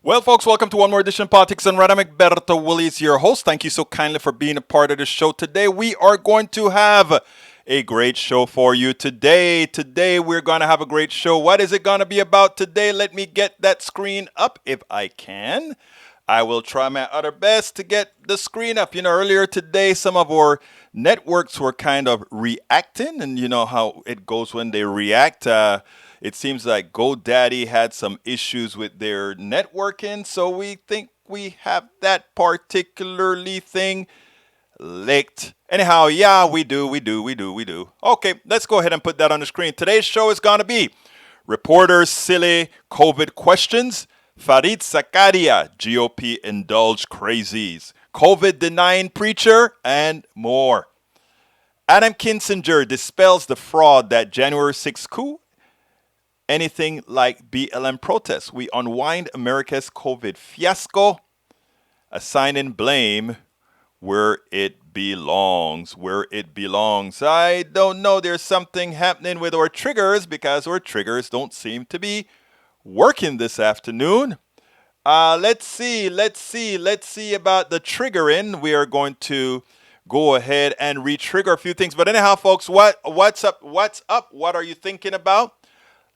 Well, folks, welcome to one more edition of Politics and Random. Egberto Willies, your host. Thank you so kindly for being a part of the show today. We are going to have a great show for you today. Today, we're going to have a great show. What is it going to be about today? Let me get that screen up if I can. I will try my utter best to get the screen up. Earlier today, some of our networks were kind of reacting, and you know how it goes when they react. It seems like GoDaddy had some issues with their networking, so we think we have that particularly thing licked. Anyhow, yeah, we do. Okay, let's go ahead and put that on the screen. Today's show is going to be reporters' silly COVID questions, Farid Zakaria, GOP indulge crazies, COVID denying preacher, and more. Adam Kinzinger dispels the fraud that January 6th coup anything like BLM protests. We unwind America's COVID fiasco, assigning blame where it belongs. I don't know. There's something happening with our triggers because our triggers don't seem to be working this afternoon. Let's see about the triggering. We are going to go ahead and re-trigger a few things. But anyhow, folks, what's up? What are you thinking about?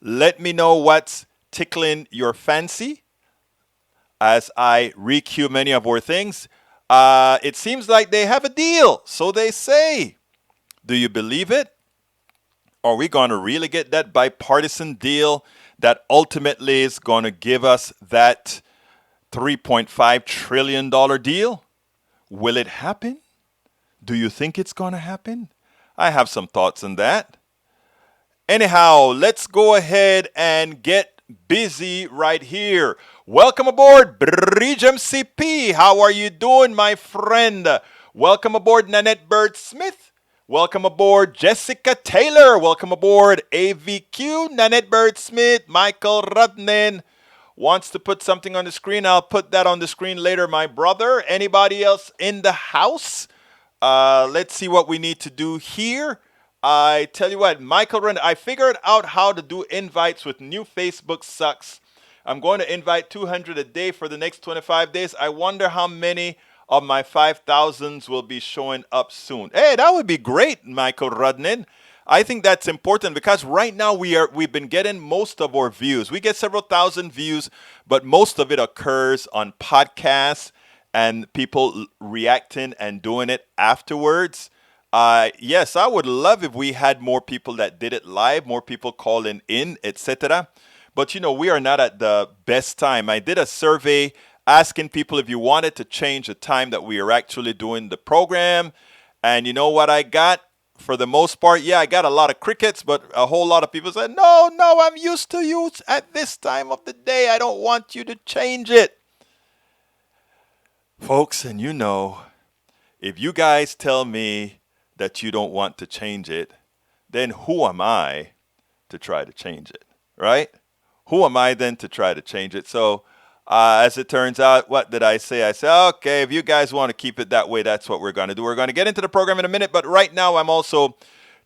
Let me know what's tickling your fancy as I re-cue many of our things. It seems like they have a deal, so they say. Do you believe it? Are we going to really get that bipartisan deal that ultimately is going to give us that $3.5 trillion deal? Will it happen? Do you think it's going to happen? I have some thoughts on that. Anyhow, let's go ahead and get busy right here. Welcome aboard, Bridge MCP. How are you doing, my friend? Welcome aboard, Nanette Bird-Smith. Welcome aboard, Jessica Taylor. Welcome aboard, AVQ, Nanette Bird-Smith. Michael Rudnin wants to put something on the screen. I'll put that on the screen later, my brother. Anybody else in the house? Let's see what we need to do here. I tell you what, Michael Rand, I figured out how to do invites with new Facebook sucks. I'm going to invite 200 a day for the next 25 days. I wonder how many of my 5,000s will be showing up soon. Hey, that would be great, Michael Rudnin. I think that's important because right now we've been getting most of our views. We get several thousand views, but most of it occurs on podcasts and people reacting and doing it afterwards. Yes, I would love if we had more people that did it live, more people calling in, etc. But we are not at the best time. I did a survey asking people if you wanted to change the time that we are actually doing the program. And you know what I got? For the most part, yeah, I got a lot of crickets, but a whole lot of people said, no, I'm used to you at this time of the day. I don't want you to change it. Folks, and if you guys tell me that you don't want to change it, then who am I to try to change it, right? Who am I then to try to change it? So as it turns out, what did I say? I said, okay, if you guys want to keep it that way, that's what we're going to do. We're going to get into the program in a minute, but right now I'm also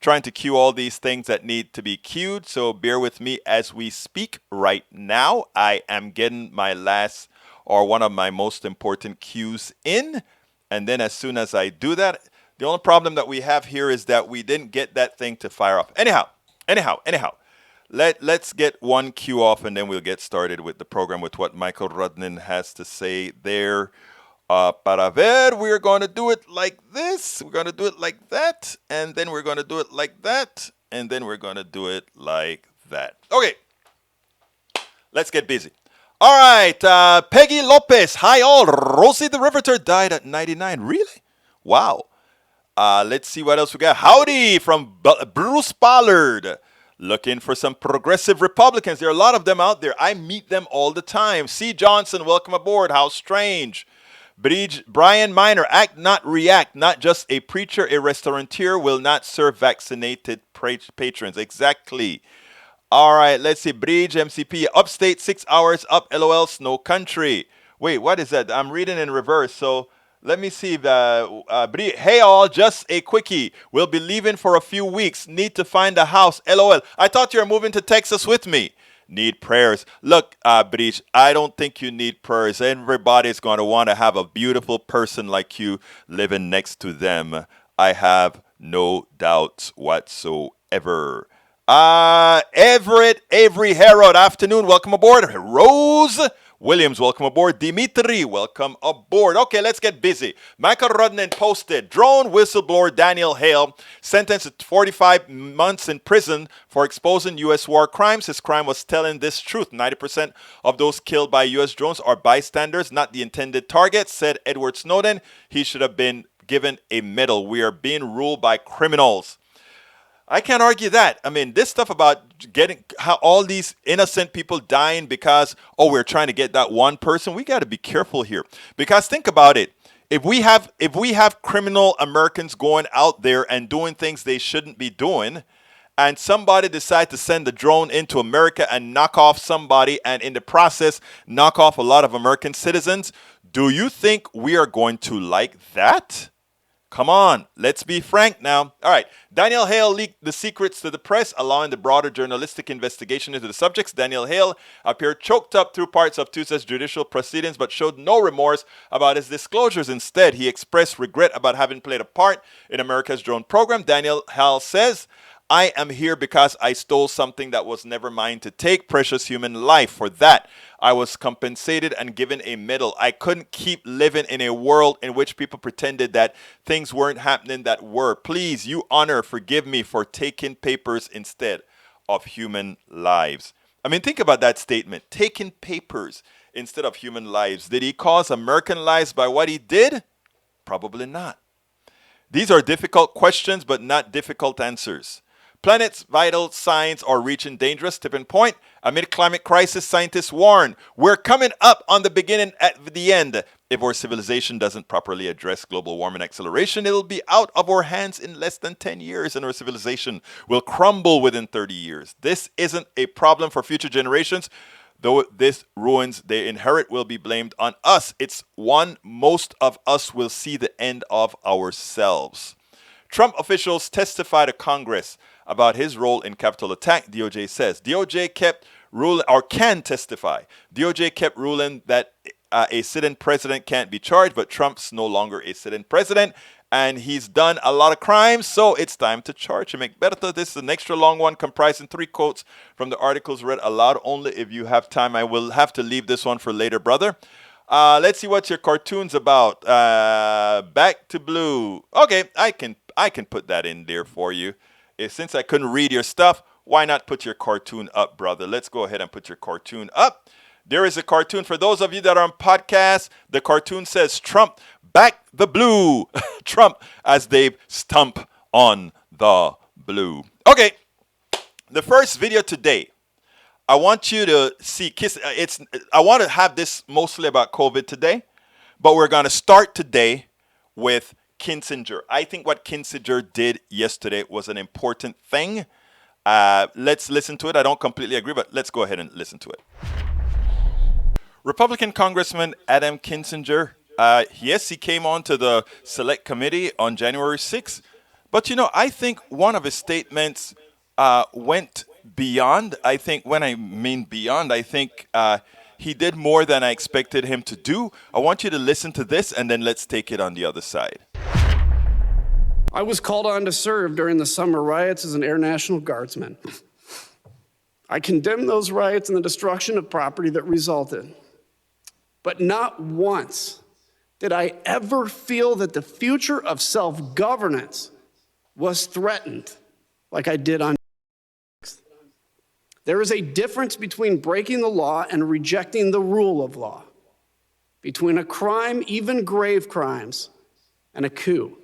trying to cue all these things that need to be cued, so bear with me as we speak right now. I am getting my last or one of my most important cues in, and then as soon as I do that, the only problem that we have here is that we didn't get that thing to fire off. Anyhow. Let's get one cue off and then we'll get started with the program with what Michael Rudnin has to say there. Para ver, we're going to do it like this. We're going to do it like that. And then we're going to do it like that. And then we're going to do it like that. Okay. Let's get busy. All right. Peggy Lopez. Hi all. Rosie the Riveter died at 99. Really? Wow. Let's see what else we got. Howdy from Bruce Pollard. Looking for some progressive Republicans. There are a lot of them out there. I meet them all the time. C. Johnson, welcome aboard. How strange. Brian Miner, act not react. Not just a preacher, a restaurateur will not serve vaccinated patrons. Exactly. All right, let's see. Bridge MCP. Upstate, 6 hours up. LOL, Snow Country. Wait, what is that? I'm reading in reverse. So let me see. Hey all, just a quickie. We'll be leaving for a few weeks. Need to find a house. LOL. I thought you were moving to Texas with me. need prayers. Look, Breach, I don't think you need prayers. Everybody's going to want to have a beautiful person like you living next to them. I have no doubts whatsoever. Everett Avery Herod, afternoon. Welcome aboard. Rose Williams, welcome aboard. Dimitri, welcome aboard. Okay, let's get busy. Michael Rudnan posted, drone whistleblower Daniel Hale sentenced to 45 months in prison for exposing U.S. war crimes. His crime was telling this truth. 90% of those killed by U.S. drones are bystanders, not the intended targets, said Edward Snowden. He should have been given a medal. We are being ruled by criminals. I can't argue that. I mean, this stuff about getting how all these innocent people dying because, we're trying to get that one person, we got to be careful here. Because think about it. If we have criminal Americans going out there and doing things they shouldn't be doing, and somebody decide to send a drone into America and knock off somebody, and in the process knock off a lot of American citizens, do you think we are going to like that? Come on, let's be frank now. All right, Daniel Hale leaked the secrets to the press, allowing the broader journalistic investigation into the subjects. Daniel Hale appeared choked up through parts of Tuesday's judicial proceedings, but showed no remorse about his disclosures. Instead, he expressed regret about having played a part in America's drone program. Daniel Hale says, I am here because I stole something that was never mine to take, precious human life. For that, I was compensated and given a medal. I couldn't keep living in a world in which people pretended that things weren't happening that were. Please, you honor, forgive me for taking papers instead of human lives. I mean, think about that statement. Taking papers instead of human lives. Did he cause American lives by what he did? Probably not. These are difficult questions, but not difficult answers. Planet's vital signs are reaching dangerous tipping point. Amid climate crisis, scientists warn we're coming up on the beginning at the end. If our civilization doesn't properly address global warming acceleration, it'll be out of our hands in less than 10 years, and our civilization will crumble within 30 years. This isn't a problem for future generations. Though this ruins they inherit will be blamed on us. It's one most of us will see the end of ourselves. Trump officials testify to Congress about his role in Capitol attack, DOJ says. DOJ kept ruling, or can testify. DOJ kept ruling that a sitting president can't be charged, but Trump's no longer a sitting president, and he's done a lot of crimes, so it's time to charge him. Berta, this is an extra long one comprising 3 quotes from the articles read aloud only if you have time. I will have to leave this one for later, brother. Let's see what your cartoon's about. Back to blue. Okay, I can put that in there for you. Since I couldn't read your stuff, why not put your cartoon up, brother? Let's go ahead and put your cartoon up. There is a cartoon. For those of you that are on podcast, the cartoon says Trump back the blue. Trump as they stomp on the blue. Okay, the first video today, I want you to see. I want to have this mostly about COVID today, but we're going to start today with Kinzinger. I think what Kinzinger did yesterday was an important thing. Let's listen to it. I don't completely agree, but let's go ahead and listen to it. Republican Congressman Adam Kinzinger, yes, he came on to the Select Committee on January 6th, but I think one of his statements went beyond. I think when I mean beyond, I think he did more than I expected him to do. I want you to listen to this, and then let's take it on the other side. I was called on to serve during the summer riots as an Air National Guardsman. I condemn those riots and the destruction of property that resulted. But not once did I ever feel that the future of self-governance was threatened like I did on. There is a difference between breaking the law and rejecting the rule of law, between a crime, even grave crimes, and a coup.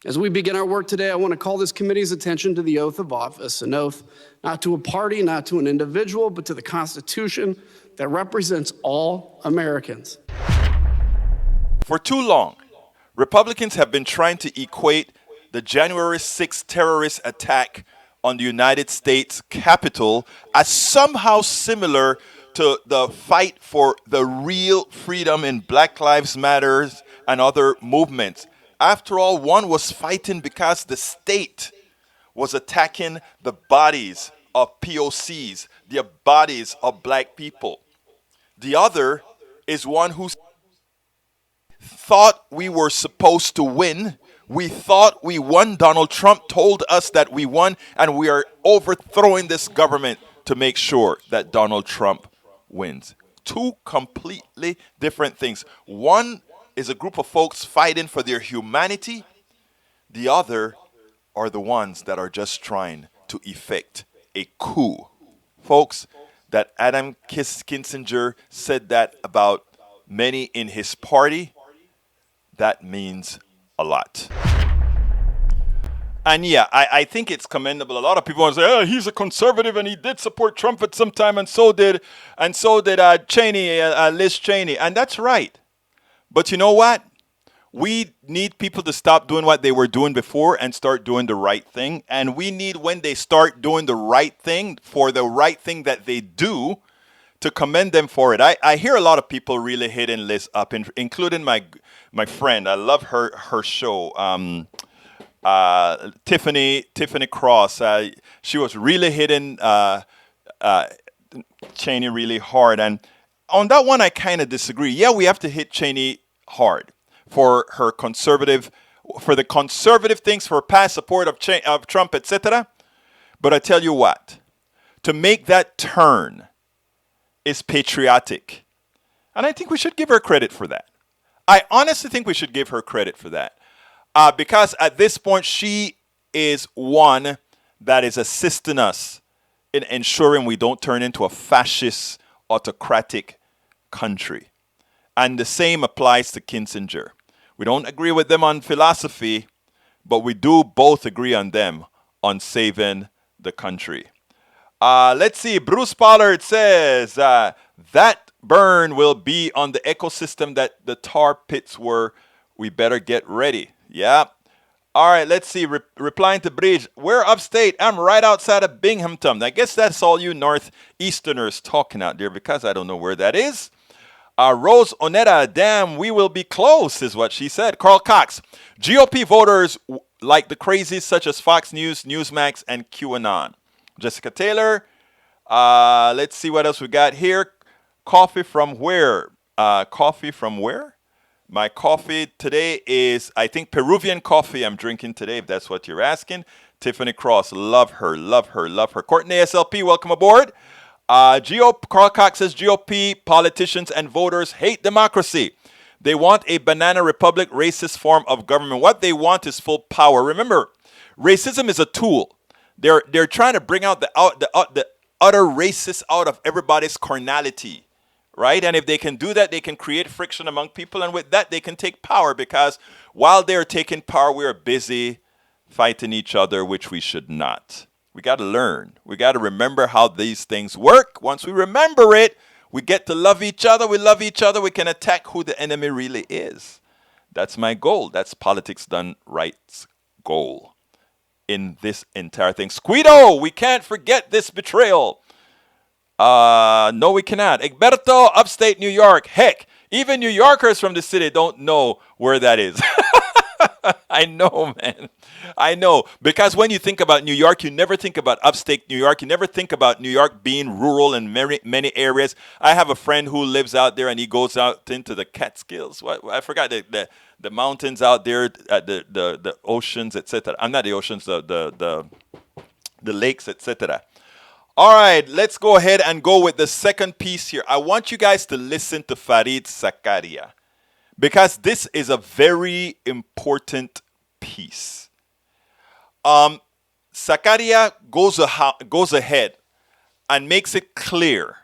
As we begin our work today, I want to call this committee's attention to the oath of office, an oath not to a party, not to an individual, but to the Constitution that represents all Americans. For too long, Republicans have been trying to equate the January 6th terrorist attack on the United States Capitol as somehow similar to the fight for the real freedom in Black Lives Matter and other movements. After all, one was fighting because the state was attacking the bodies of POCs, the bodies of black people. The other is one who thought we were supposed to win. We thought we won. Donald Trump told us that we won, and we are overthrowing this government to make sure that Donald Trump wins. Two completely different things. One is a group of folks fighting for their humanity. The other are the ones that are just trying to effect a coup. Folks, that Adam Kinzinger said that about many in his party, that means a lot. And yeah, I think it's commendable. A lot of people want to say, oh, he's a conservative and he did support Trump at some time, and so did Cheney, Liz Cheney. And that's right. But you know what? We need people to stop doing what they were doing before and start doing the right thing. And we need, when they start doing the right thing, for the right thing that they do, to commend them for it. I hear a lot of people really hitting Liz up, including my friend. I love her show. Tiffany Cross. She was really hitting Cheney really hard. And on that one, I kind of disagree. Yeah, we have to hit Cheney hard for the conservative things, for past support of Trump, etc. But I tell you what, to make that turn is patriotic. And I think we should give her credit for that. I honestly think we should give her credit for that. Because at this point, she is one that is assisting us in ensuring we don't turn into a fascist, autocratic country. And the same applies to Kinzinger. We don't agree with them on philosophy, but we do both agree on them on saving the country. Let's see. Bruce Pollard says that burn will be on the ecosystem that the tar pits were. We better get ready. Yeah. All right, let's see. Replying to Bridge, we're upstate. I'm right outside of Binghamton. I guess that's all you Northeasterners talking out there, because I don't know where that is. Rose Oneta, damn, we will be close, is what she said. Carl Cox, GOP voters like the crazies such as Fox News, Newsmax, and QAnon. Jessica Taylor, let's see what else we got here. Coffee from where? Coffee from where? My coffee today is, I think, Peruvian coffee I'm drinking today, if that's what you're asking. Tiffany Cross, love her, love her, love her. Courtney SLP, welcome aboard. Carl Cox says GOP politicians and voters hate democracy. They want a banana republic, racist form of government. What they want is full power. Remember, racism is a tool. They're trying to bring out the utter racist out of everybody's carnality. Right? And if they can do that, they can create friction among people. And with that, they can take power, because while they're taking power, we are busy fighting each other, which we should not. We got to learn. We got to remember how these things work. Once we remember it, we get to love each other. We love each other. We can attack who the enemy really is. That's my goal. That's Politics Done Right's goal in this entire thing. Squeedo, we can't forget this betrayal. No, we cannot. Egberto, upstate New York. Heck, even New Yorkers from the city don't know where that is. I know, man. I know. Because when you think about New York, you never think about upstate New York. You never think about New York being rural in many areas. I have a friend who lives out there, and he goes out into the Catskills. I forgot the mountains out there, the oceans, etc. I'm not the oceans, the lakes, etc. All right, let's go ahead and go with the second piece here. I want you guys to listen to Fareed Zakaria, because this is a very important piece. Zakaria goes ahead and makes it clear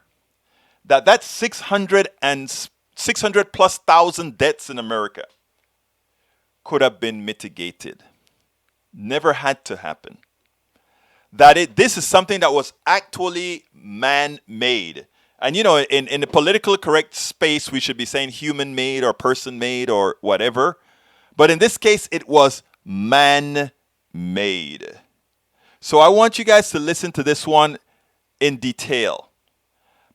that 600 plus thousand deaths in America could have been mitigated. Never had to happen. This is something that was actually man-made. And, you know, in the politically correct space, we should be saying human-made or person-made or whatever. But in this case, it was man-made. So I want you guys to listen to this one in detail,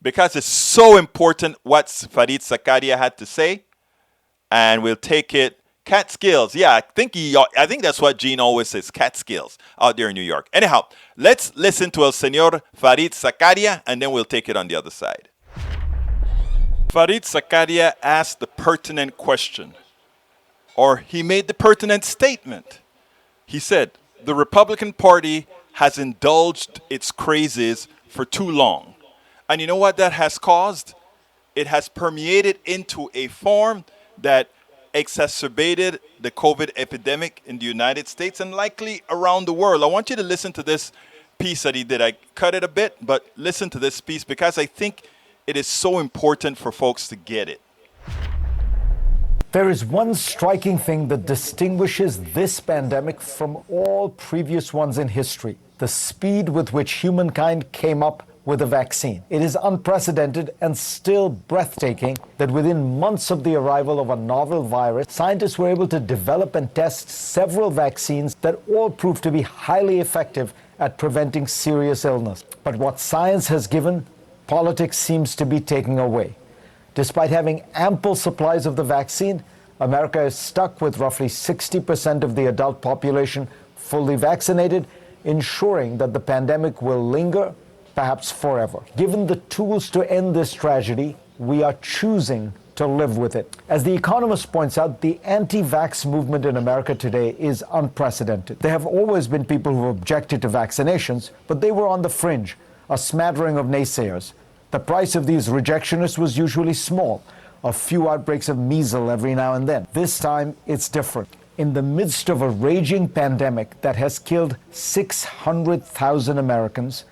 because it's so important what Fareed Zakaria had to say. And we'll take it Catskills. Yeah, I think that's what Gene always says, Catskills out there in New York. Anyhow, let's listen to El Señor Farid Zakaria, and then we'll take it on the other side. Farid Zakaria asked the pertinent question, or he made the pertinent statement. He said, the Republican Party has indulged its crazes for too long. And you know what that has caused? It has permeated into a form that exacerbated the COVID epidemic in the United States and likely around the world. I want you to listen to this piece that he did. I cut it a bit, but listen to this piece because I think it is so important for folks to get it. There is one striking thing that distinguishes this pandemic from all previous ones in history: the speed with which humankind came up with a vaccine. It is unprecedented and still breathtaking that within months of the arrival of a novel virus, scientists were able to develop and test several vaccines that all proved to be highly effective at preventing serious illness. But what science has given, politics seems to be taking away. Despite having ample supplies of the vaccine, America is stuck with roughly 60% of the adult population fully vaccinated, ensuring that the pandemic will linger, perhaps forever. Given the tools to end this tragedy, we are choosing to live with it. As The Economist points out, the anti-vax movement in America today is unprecedented. There have always been people who objected to vaccinations, but they were on the fringe, a smattering of naysayers. The price of these rejectionists was usually small, a few outbreaks of measles every now and then. This time, it's different. In the midst of a raging pandemic that has killed 600,000 Americans,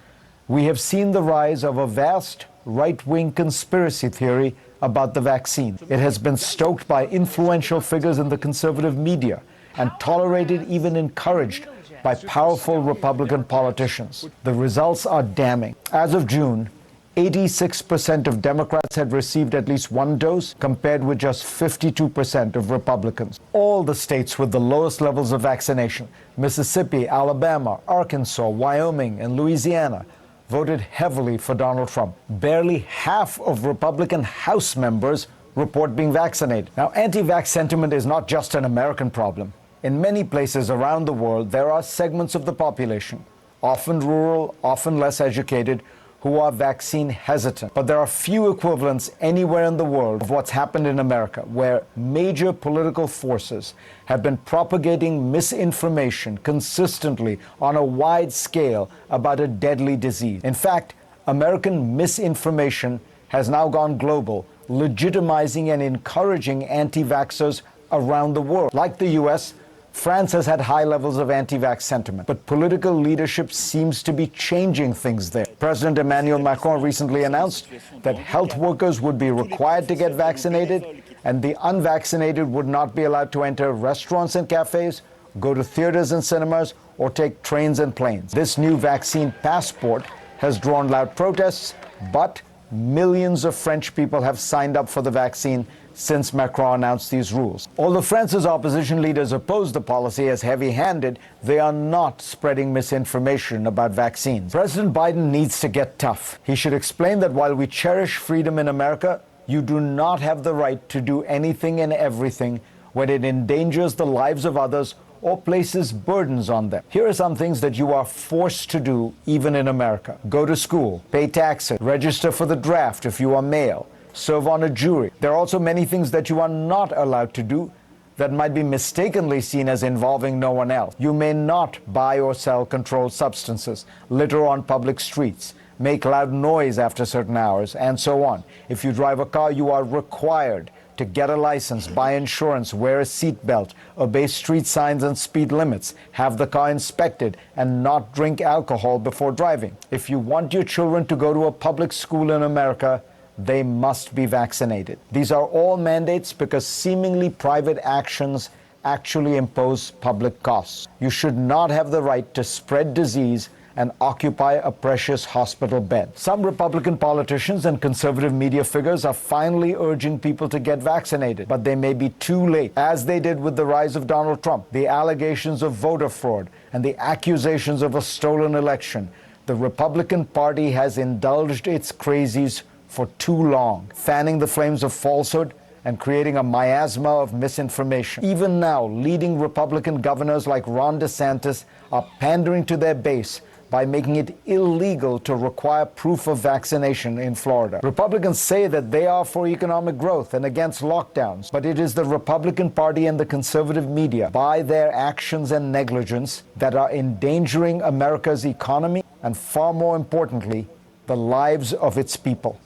we have seen the rise of a vast right-wing conspiracy theory about the vaccine. It has been stoked by influential figures in the conservative media and tolerated, even encouraged, by powerful Republican politicians. The results are damning. As of June, 86% of Democrats had received at least one dose, compared with just 52% of Republicans. All the states with the lowest levels of vaccination, Mississippi, Alabama, Arkansas, Wyoming, and Louisiana, voted heavily for Donald Trump. Barely half of Republican House members report being vaccinated. Now, anti-vax sentiment is not just an American problem. In many places around the world, there are segments of the population, often rural, often less educated, who are vaccine hesitant. But there are few equivalents anywhere in the world of what's happened in America, where major political forces have been propagating misinformation consistently on a wide scale about a deadly disease. In fact, American misinformation has now gone global, legitimizing and encouraging anti-vaxxers around the world. Like the US, France has had high levels of anti-vax sentiment, but political leadership seems to be changing things there. President Emmanuel Macron recently announced that health workers would be required to get vaccinated, and the unvaccinated would not be allowed to enter restaurants and cafes, go to theaters and cinemas, or take trains and planes. This new vaccine passport has drawn loud protests, but millions of French people have signed up for the vaccine since Macron announced these rules. Although France's opposition leaders oppose the policy as heavy-handed, they are not spreading misinformation about vaccines. President Biden needs to get tough. He should explain that while we cherish freedom in America, you do not have the right to do anything and everything when it endangers the lives of others or places burdens on them. Here are some things that you are forced to do even in America. Go to school, pay taxes, register for the draft if you are male, serve on a jury. There are also many things that you are not allowed to do that might be mistakenly seen as involving no one else. You may not buy or sell controlled substances, litter on public streets, make loud noise after certain hours, and so on. If you drive a car, you are required to get a license, buy insurance, wear a seatbelt, obey street signs and speed limits, have the car inspected, and not drink alcohol before driving. If you want your children to go to a public school in America, they must be vaccinated. These are all mandates because seemingly private actions actually impose public costs. You should not have the right to spread disease and occupy a precious hospital bed. Some Republican politicians and conservative media figures are finally urging people to get vaccinated, but they may be too late, as they did with the rise of Donald Trump, the allegations of voter fraud, and the accusations of a stolen election. The Republican Party has indulged its crazies for too long, fanning the flames of falsehood and creating a miasma of misinformation. Even now, leading Republican governors like Ron DeSantis are pandering to their base by making it illegal to require proof of vaccination in Florida. Republicans say that they are for economic growth and against lockdowns, but it is the Republican Party and the conservative media, by their actions and negligence, that are endangering America's economy and, far more importantly, the lives of its people.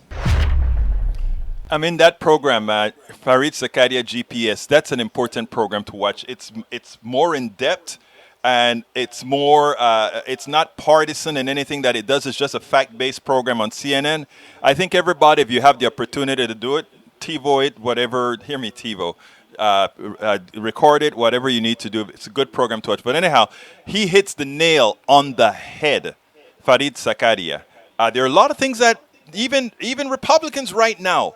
I'm in that program, Farid Zakaria GPS. That's an important program to watch. It's more in depth, and it's more. It's not partisan in anything that it does. It's just a fact-based program on CNN. I think everybody, if you have the opportunity to do it, TiVo it, whatever. Hear me, TiVo. Record it, whatever you need to do. It's a good program to watch. But anyhow, he hits the nail on the head, Farid Zakaria. There are a lot of things that even Republicans right now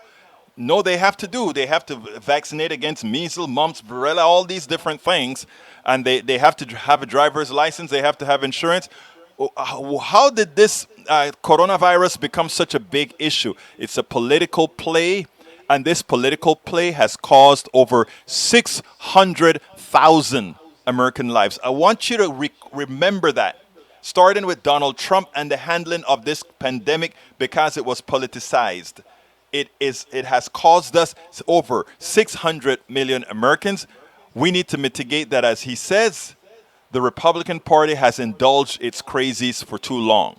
know they have to do. They have to vaccinate against measles, mumps, varicella, all these different things. And they have to have a driver's license. They have to have insurance. How did this coronavirus become such a big issue? It's a political play. And this political play has caused over 600,000 American lives. I want you to remember that. Starting with Donald Trump and the handling of this pandemic, because it was politicized. It has caused us over 600 million Americans. We need to mitigate that. As he says, the Republican Party has indulged its crazies for too long.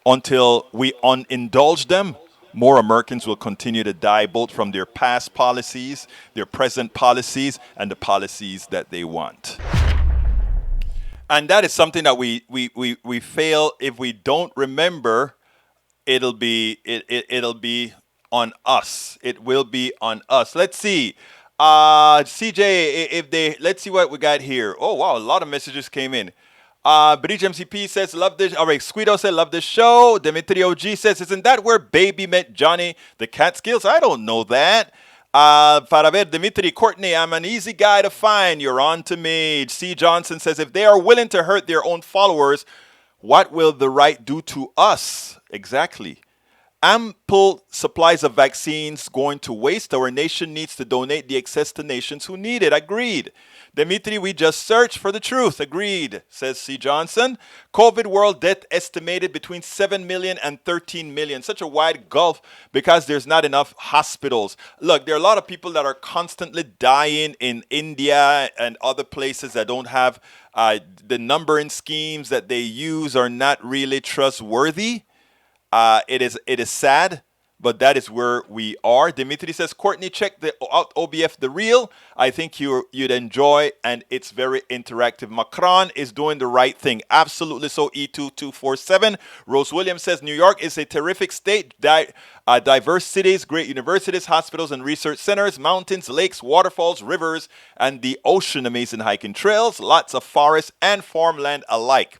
Until we unindulge them, more Americans will continue to die, both from their past policies, their present policies, and the policies that they want. And that is something that we fail. If we don't remember, it'll be on us. It will be on us. Let's see. CJ, let's see what we got here. Oh, wow, a lot of messages came in. Bridge MCP says, love this. All right, Squito said, love this show. Dimitri OG says, isn't that where Baby met Johnny the Catskills? I don't know that. Para ver, Dimitri, Courtney, I'm an easy guy to find. You're on to me. C. Johnson says, if they are willing to hurt their own followers, what will the right do to us? Exactly. Ample supplies of vaccines going to waste. Our nation needs to donate the excess to nations who need it. Agreed. Dimitri, we just searched for the truth. Agreed, says C. Johnson. COVID world death estimated between 7 million and 13 million. Such a wide gulf because there's not enough hospitals. Look, there are a lot of people that are constantly dying in India and other places that don't have the numbering schemes that they use are not really trustworthy. It is sad, but that is where we are. Dimitri says, Courtney, check out OBF The Real. I think you'd enjoy, and it's very interactive. Macron is doing the right thing. Absolutely so, E2247. Rose Williams says, New York is a terrific state. Diverse cities, great universities, hospitals, and research centers, mountains, lakes, waterfalls, rivers, and the ocean. Amazing hiking trails, lots of forests and farmland alike.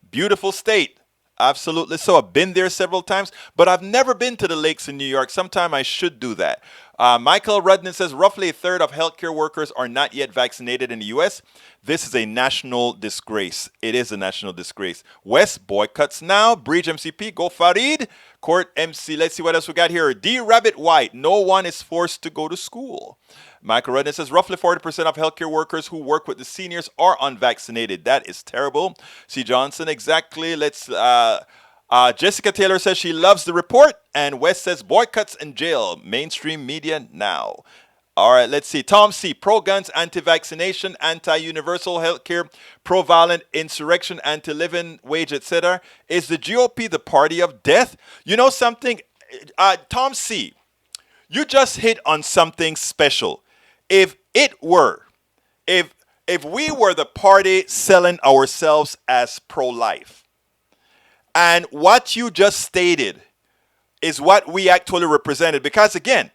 Beautiful state. Absolutely so. I've been there several times, but I've never been to the lakes in New York. Sometime I should do that. Michael Rudnin says roughly a third of healthcare workers are not yet vaccinated in the U.S. This is a national disgrace. It is a national disgrace. West boycotts now. Bridge MCP, go Farid. Court MC, let's see what else we got here. D. Rabbit White, no one is forced to go to school. Michael Redden says roughly 40% of healthcare workers who work with the seniors are unvaccinated. That is terrible. C. Johnson, exactly. Let's. Jessica Taylor says she loves the report. And West says boycotts in jail. Mainstream media now. All right, let's see. Tom C. Pro-guns, anti-vaccination, anti-universal healthcare, pro-violent insurrection, anti-living wage, etc. Is the GOP the party of death? You know something? Tom C., you just hit on something special. If we were the party selling ourselves as pro-life, and what you just stated is what we actually represented, because again,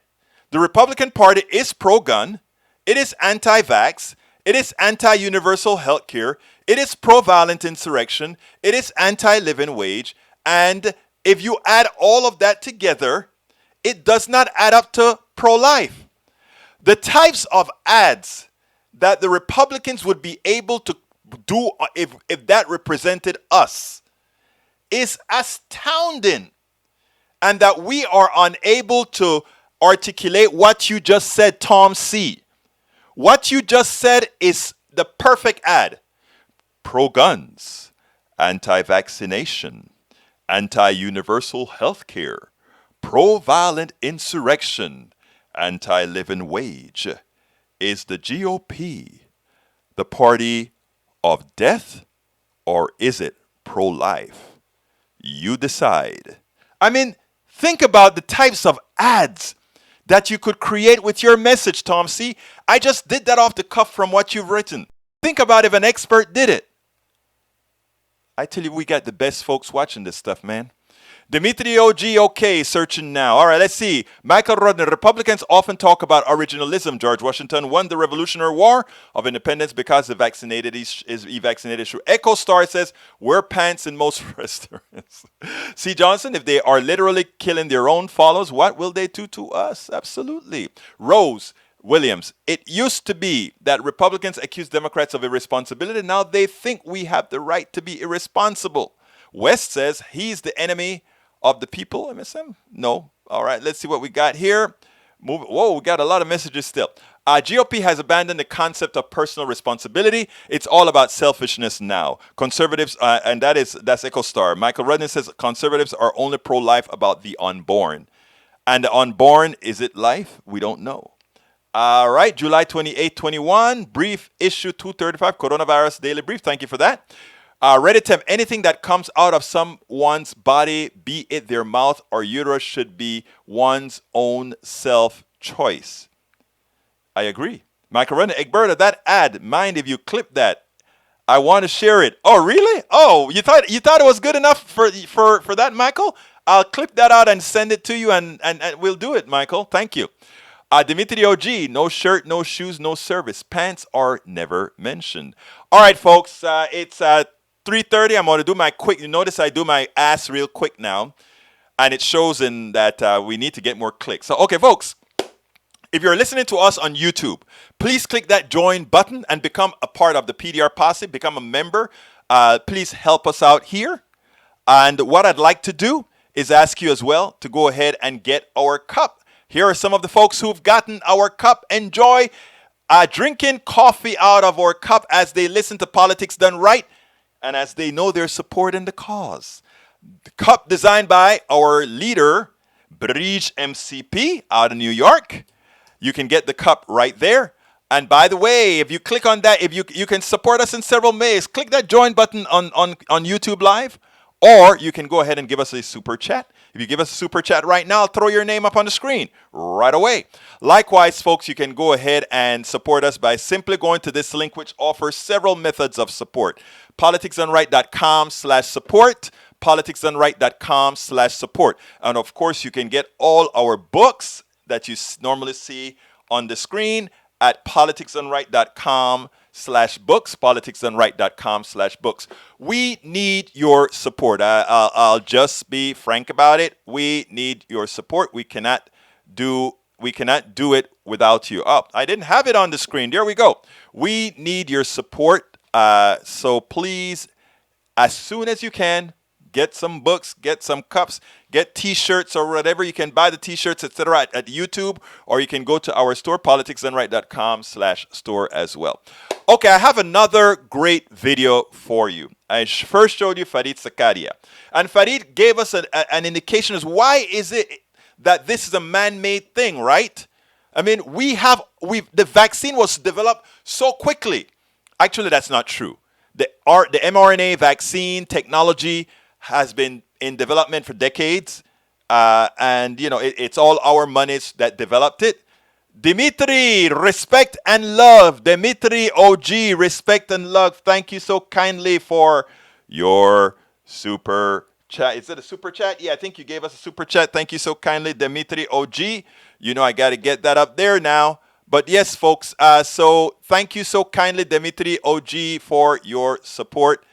the Republican Party is pro-gun, it is anti-vax, it is anti-universal health care, it is pro-violent insurrection, it is anti-living wage, and if you add all of that together, it does not add up to pro-life. The types of ads that the Republicans would be able to do if that represented us is astounding, and that we are unable to articulate what you just said, Tom C. What you just said is the perfect ad. Pro-guns, anti-vaccination, anti-universal health care, pro-violent insurrection, anti-living wage. Is the GOP the party of death, or is it pro-life? You decide. I mean, think about the types of ads that you could create with your message, Tom C. I just did that off the cuff from what you've written. Think about if an expert did it. I tell you, we got the best folks watching this stuff, man. Dimitri OG, okay, searching now. All right, let's see. Michael Rodney, Republicans often talk about originalism. George Washington won the Revolutionary War of Independence because the vaccinated is vaccinated. Echo Star says, wear pants in most restaurants. C. Johnson, if they are literally killing their own followers, what will they do to us? Absolutely. Rose Williams, it used to be that Republicans accused Democrats of irresponsibility. Now they think we have the right to be irresponsible. West says he's the enemy of the people. MSM? No. All right, let's see what we got here. Whoa, we got a lot of messages still. GOP has abandoned the concept of personal responsibility. It's all about selfishness now. Conservatives, and that's Echo Star. Michael Rudden says conservatives are only pro-life about the unborn. And the unborn, is it life? We don't know. All right, July 28, 21, brief issue 235, coronavirus daily brief. Thank you for that. Reddit, anything that comes out of someone's body, be it their mouth or uterus, should be one's own self-choice. I agree. Michael Renner, Egberta, that ad, mind if you clip that. I want to share it. Oh, really? Oh, you thought it was good enough for that, Michael? I'll clip that out and send it to you, and we'll do it, Michael. Thank you. Dimitri OG, no shirt, no shoes, no service. Pants are never mentioned. All right, folks, it's 3:30. I'm going to do my quick. You notice I do my ass real quick now, and it shows in that we need to get more clicks. So, okay, folks, if you're listening to us on YouTube, please click that join button and become a part of the PDR Posse, become a member. Please help us out here. And what I'd like to do is ask you as well to go ahead and get our cup. Here are some of the folks who've gotten our cup. Enjoy drinking coffee out of our cup as they listen to Politics Done Right and as they know they're supporting the cause. The cup designed by our leader, Bridge MCP out of New York. You can get the cup right there. And by the way, if you click on that, if you can support us in several ways. Click that join button on YouTube Live, or you can go ahead and give us a super chat. If you give us a super chat right now, I'll throw your name up on the screen right away. Likewise, folks, you can go ahead and support us by simply going to this link, which offers several methods of support. politicsdoneright.com/support. politicsdoneright.com/support. And of course, you can get all our books that you normally see on the screen at politicsdoneright.com/books, politicsdoneright.com/books. We need your support. I'll just be frank about it. We need your support. We cannot do it without you. Oh, I didn't have it on the screen. There we go. We need your support. So please, as soon as you can, get some books, get some cups, get T-shirts or whatever. You can buy the T-shirts, etc. at YouTube, or you can go to our store, politicsdoneright.com/store as well. Okay, I have another great video for you. I first showed you Farid Zakaria. And Farid gave us an indication as why is it that this is a man-made thing, right? I mean, the vaccine was developed so quickly. Actually, that's not true. The mRNA vaccine technology has been in development for decades, and it's all our monies that developed it. Dimitri, respect and love. Dimitri OG, respect and love. Thank you so kindly for your super chat. Is it a super chat? Yeah, I think you gave us a super chat. Thank you so kindly, Dimitri OG. I got to get that up there now. But yes, folks, so thank you so kindly, Dimitri OG, for your support.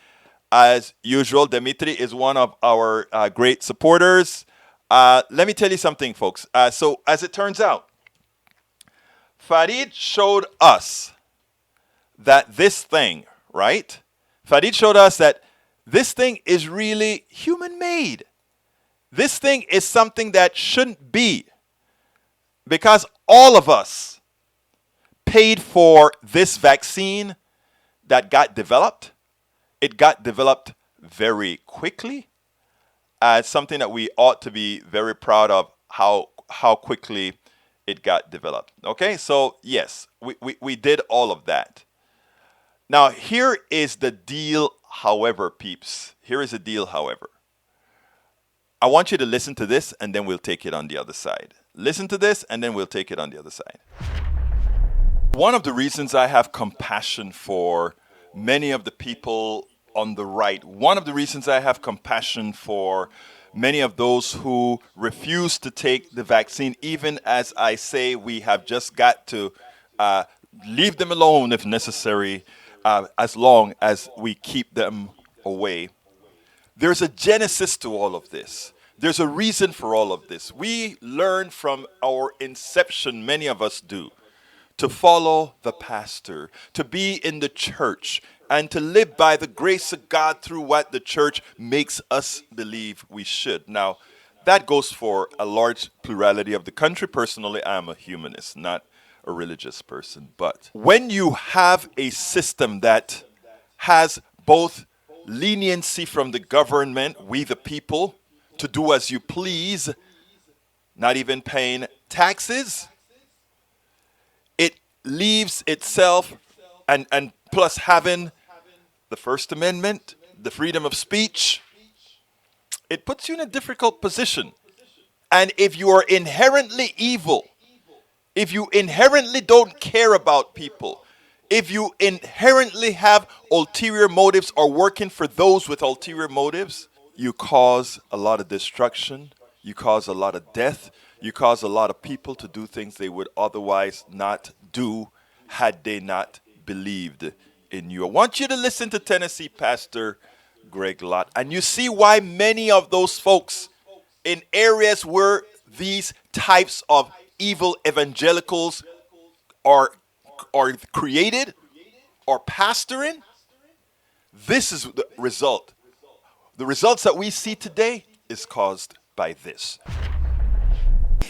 As usual, Dimitri is one of our great supporters. Let me tell you something, folks. So as it turns out, Farid showed us that this thing, right? Farid showed us that this thing is really human-made. This thing is something that shouldn't be. Because all of us paid for this vaccine that got developed. It got developed very quickly as something that we ought to be very proud of how quickly it got developed. Okay, so yes, we did all of that. Now, here is the deal, however, peeps. Here is the deal, however. I want you to listen to this and then we'll take it on the other side. Listen to this and then we'll take it on the other side. One of the reasons I have compassion for many of the people on the right, one of the reasons I have compassion for many of those who refuse to take the vaccine, even as I say we have just got to leave them alone if necessary, as long as we keep them away. There's a genesis to all of this. There's a reason for all of this. We learn from our inception, many of us do, to follow the pastor, to be in the church, and to live by the grace of God through what the church makes us believe we should. Now, that goes for a large plurality of the country. Personally, I'm a humanist, not a religious person. But when you have a system that has both leniency from the government, we the people, to do as you please, not even paying taxes, it leaves itself, and plus having the First Amendment, the freedom of speech, it puts you in a difficult position. And if you are inherently evil, if you inherently don't care about people, if you inherently have ulterior motives or working for those with ulterior motives, you cause a lot of destruction, you cause a lot of death, you cause a lot of people to do things they would otherwise not do had they not believed in you. I want you to listen to Tennessee Pastor Greg Lott, and you see why many of those folks in areas where these types of evil evangelicals are created or pastoring. This is the result. The results that we see today is caused by this.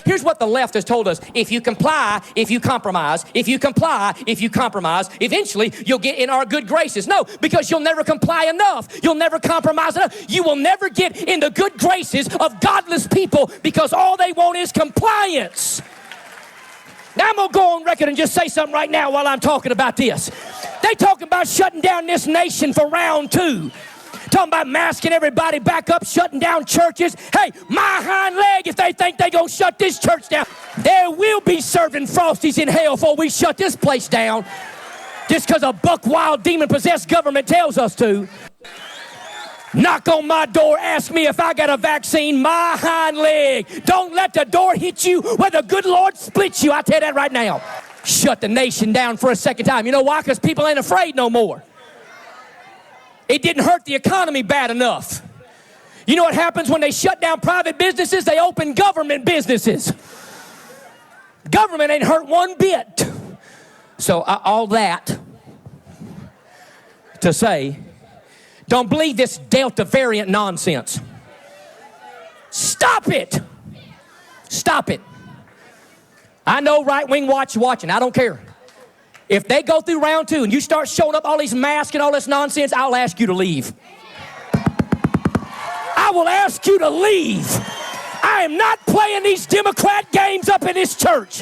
Here's what the left has told us. If you comply, if you compromise, if you comply, if you compromise, eventually you'll get in our good graces. No, because you'll never comply enough. You'll never compromise enough. You will never get in the good graces of godless people because all they want is compliance. Now I'm going to go on record and just say something right now while I'm talking about this. They talking about shutting down this nation for round 2. Talking about masking everybody back up, shutting down churches. Hey, my hind leg if they think they gonna shut this church down. There will be serving Frosties in hell before we shut this place down. Just because a buck wild demon-possessed government tells us to. Knock on my door, ask me if I got a vaccine, my hind leg. Don't let the door hit you where the good Lord splits you. I tell you that right now. Shut the nation down for a second time. You know why? Because people ain't afraid no more. It didn't hurt the economy bad enough. You know what happens when they shut down private businesses? They open government businesses. Government ain't hurt one bit. So all that to say, don't believe this Delta variant nonsense. Stop it. Stop it. I know right-wing watching. I don't care. If they go through round 2 and you start showing up all these masks and all this nonsense, I'll ask you to leave. I will ask you to leave. I am not playing these Democrat games up in this church.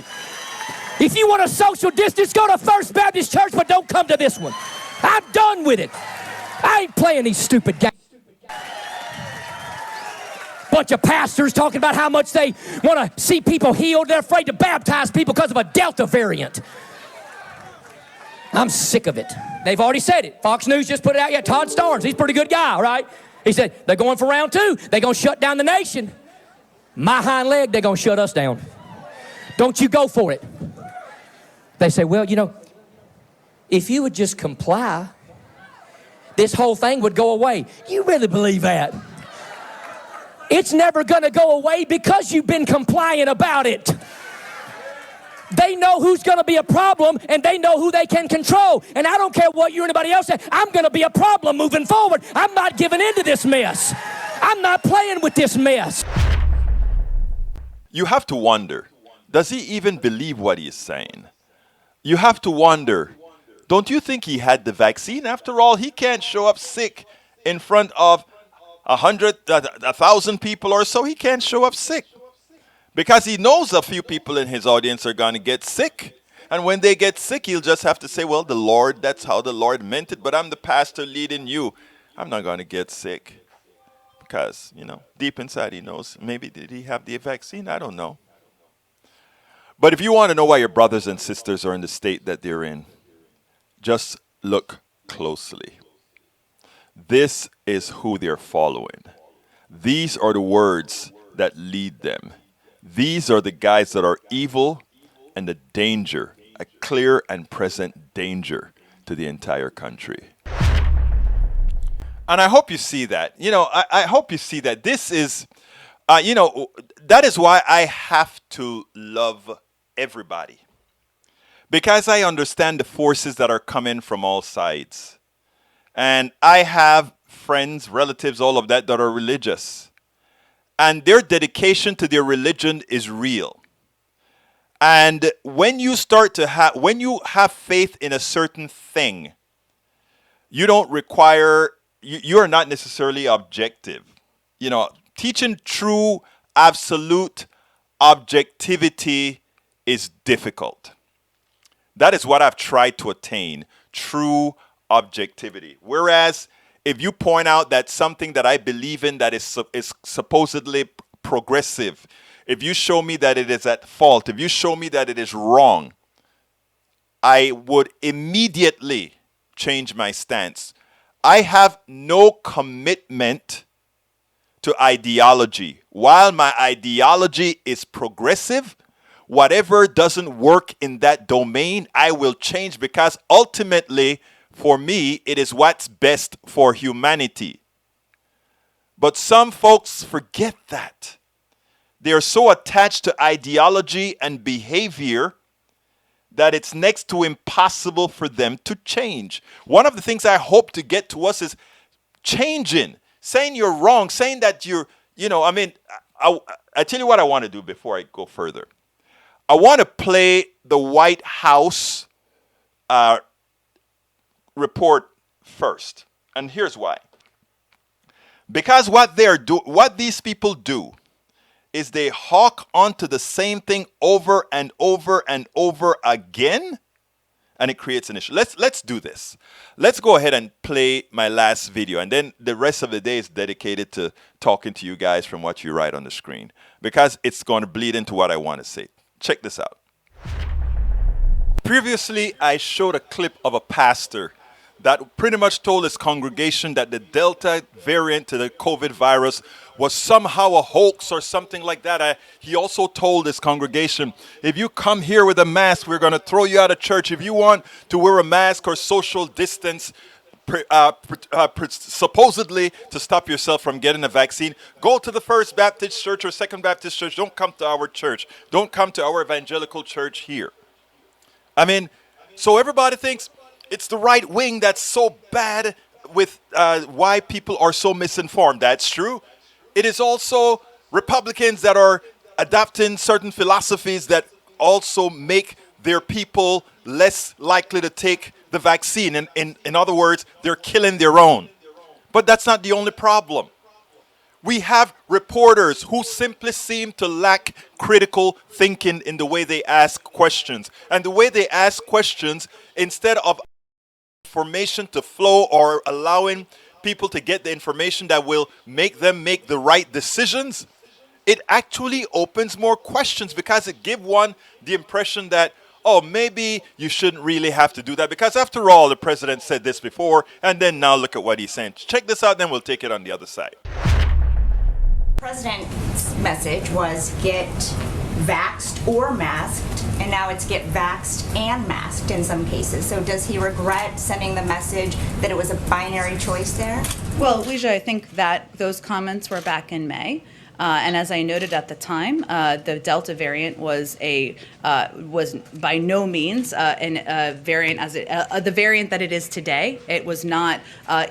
If you want a social distance, go to First Baptist Church, but don't come to this one. I'm done with it. I ain't playing these stupid games. Bunch of pastors talking about how much they want to see people healed. They're afraid to baptize people because of a Delta variant. I'm sick of it. They've already said it. Fox News just put it out. Yeah, Todd Starnes, he's a pretty good guy, right? He said, they're going for round 2. They're going to shut down the nation. My hind leg, they're going to shut us down. Don't you go for it. They say, well, you know, if you would just comply, this whole thing would go away. You really believe that? It's never going to go away because you've been compliant about it. They know who's going to be a problem, and they know who they can control. And I don't care what you or anybody else say. I'm going to be a problem moving forward. I'm not giving into this mess. I'm not playing with this mess. You have to wonder, Does he even believe what he is saying? You have to wonder, don't you think he had the vaccine? After all, he can't show up sick in front of 1,000 people or so. He can't show up sick because he knows a few people in his audience are going to get sick. And when they get sick, he'll just have to say, well, the Lord, that's how the Lord meant it, but I'm the pastor leading you. I'm not going to get sick. Because, deep inside he knows, maybe did he have the vaccine? I don't know. But if you want to know why your brothers and sisters are in the state that they're in, just look closely. This is who they're following. These are the words that lead them. These are the guys that are evil and the danger, a clear and present danger to the entire country. And I hope you see that. I hope you see that. This is, that is why I have to love everybody. Because I understand the forces that are coming from all sides. And I have friends, relatives, all of that are religious. And their dedication to their religion is real. And when you start to when you have faith in a certain thing, you don't require, you are not necessarily objective. Teaching true, absolute objectivity is difficult. That is what I've tried to attain, true objectivity. Whereas if you point out that something that I believe in that is supposedly progressive, if you show me that it is at fault, if you show me that it is wrong, I would immediately change my stance. I have no commitment to ideology. While my ideology is progressive, whatever doesn't work in that domain, I will change because ultimately, for me, it is what's best for humanity. But some folks forget that. They are so attached to ideology and behavior that it's next to impossible for them to change. One of the things I hope to get to us is changing, saying you're wrong, saying that I tell you what I want to do before I go further. I want to play the White House report first. And here's why. Because what these people do is they hawk onto the same thing over and over and over again, and it creates an issue. Let's do this. Let's go ahead and play my last video, and then the rest of the day is dedicated to talking to you guys from what you write on the screen, because it's going to bleed into what I want to say. Check this out. Previously, I showed a clip of a pastor that pretty much told his congregation that the Delta variant to the COVID virus was somehow a hoax or something like that. He also told his congregation, if you come here with a mask, we're going to throw you out of church. If you want to wear a mask or social distance, supposedly to stop yourself from getting a vaccine, go to the First Baptist Church or Second Baptist Church. Don't come to our church. Don't come to our evangelical church here. So everybody thinks it's the right wing that's so bad with why people are so misinformed. That's true. It is also Republicans that are adopting certain philosophies that also make their people less likely to take the vaccine. In other words, they're killing their own. But that's not the only problem. We have reporters who simply seem to lack critical thinking in the way they ask questions. And the way they ask questions, instead of information to flow or allowing people to get the information that will make them make the right decisions, it actually opens more questions because it gives one the impression that, oh, maybe you shouldn't really have to do that because after all, the president said this before, and then now look at what he's saying. Check this out, then we'll take it on the other side. The president's message was get vaxxed or masked, and now it's get vaxxed and masked in some cases. So does he regret sending the message that it was a binary choice there? Well, Leisha, I think that those comments were back in May. And as I noted at the time, the Delta variant was by no means the variant that it is today. It was not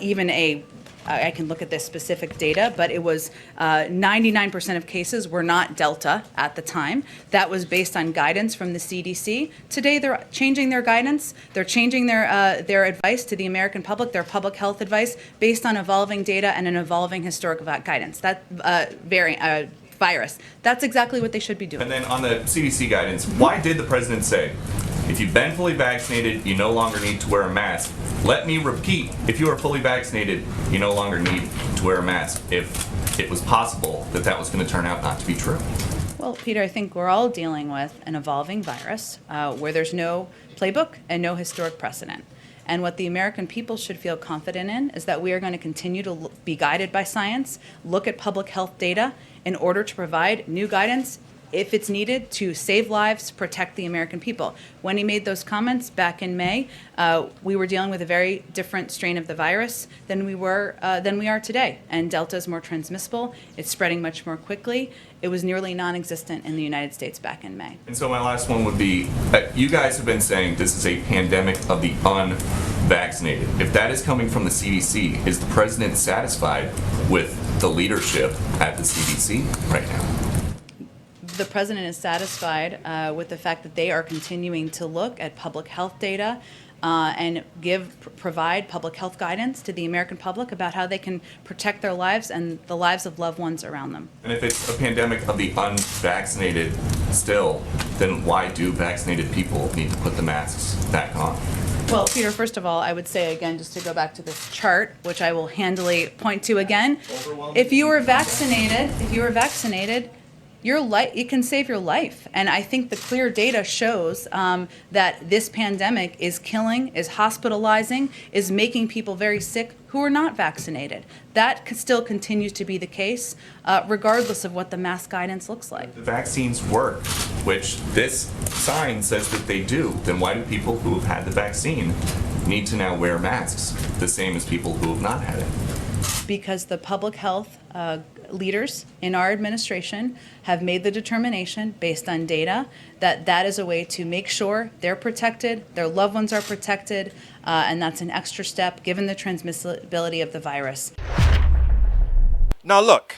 even a I can look at this specific data, but it was 99% of cases were not Delta at the time. That was based on guidance from the CDC. Today, they're changing their guidance. They're changing their advice to the American public, their public health advice, based on evolving data and an evolving historic guidance. That virus. That's exactly what they should be doing. And then on the CDC guidance, why did the president say, if you've been fully vaccinated, you no longer need to wear a mask? Let me repeat, if you are fully vaccinated, you no longer need to wear a mask, if it was possible that that was going to turn out not to be true. Well, Peter, I think we're all dealing with an evolving virus where there's no playbook and no historic precedent. And what the American people should feel confident in is that we are going to continue to be guided by science, look at public health data in order to provide new guidance if it's needed to save lives, protect the American people. When he made those comments back in May, we were dealing with a very different strain of the virus than we are today. And Delta is more transmissible. It's spreading much more quickly. It was nearly non-existent in the United States back in May. And so my last one would be, you guys have been saying this is a pandemic of the unvaccinated. If that is coming from the CDC, is the president satisfied with the leadership at the CDC right now? The president is satisfied with the fact that they are continuing to look at public health data and provide public health guidance to the American public about how they can protect their lives and the lives of loved ones around them. And if it's a pandemic of the unvaccinated still, then why do vaccinated people need to put the masks back on? Well, Peter, first of all, I would say again, just to go back to this chart, which I will handily point to again, if you were vaccinated, it can save your life. And I think the clear data shows that this pandemic is killing, is hospitalizing, is making people very sick who are not vaccinated. That still continues to be the case, regardless of what the mask guidance looks like. The vaccines work, which this sign says that they do. Then why do people who have had the vaccine need to now wear masks, the same as people who have not had it? Because the public health leaders in our administration have made the determination based on data that that is a way to make sure they're protected, their loved ones are protected, and that's an extra step given the transmissibility of the virus. Now look,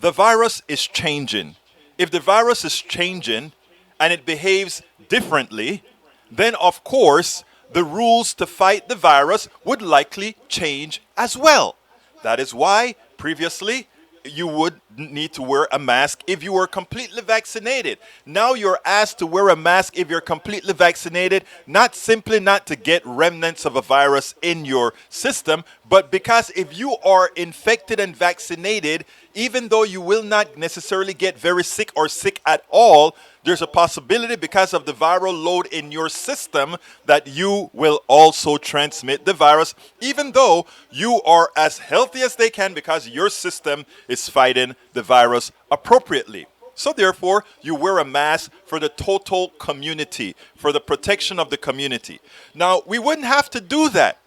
the virus is changing. If the virus is changing and it behaves differently, then of course the rules to fight the virus would likely change as well. That is why previously you would need to wear a mask if you were completely vaccinated. Now you're asked to wear a mask if you're completely vaccinated, not simply not to get remnants of a virus in your system, but because if you are infected and vaccinated, even though you will not necessarily get very sick or sick at all, there's a possibility because of the viral load in your system that you will also transmit the virus, even though you are as healthy as they can because your system is fighting the virus appropriately. So therefore, you wear a mask for the total community, for the protection of the community. Now, we wouldn't have to do that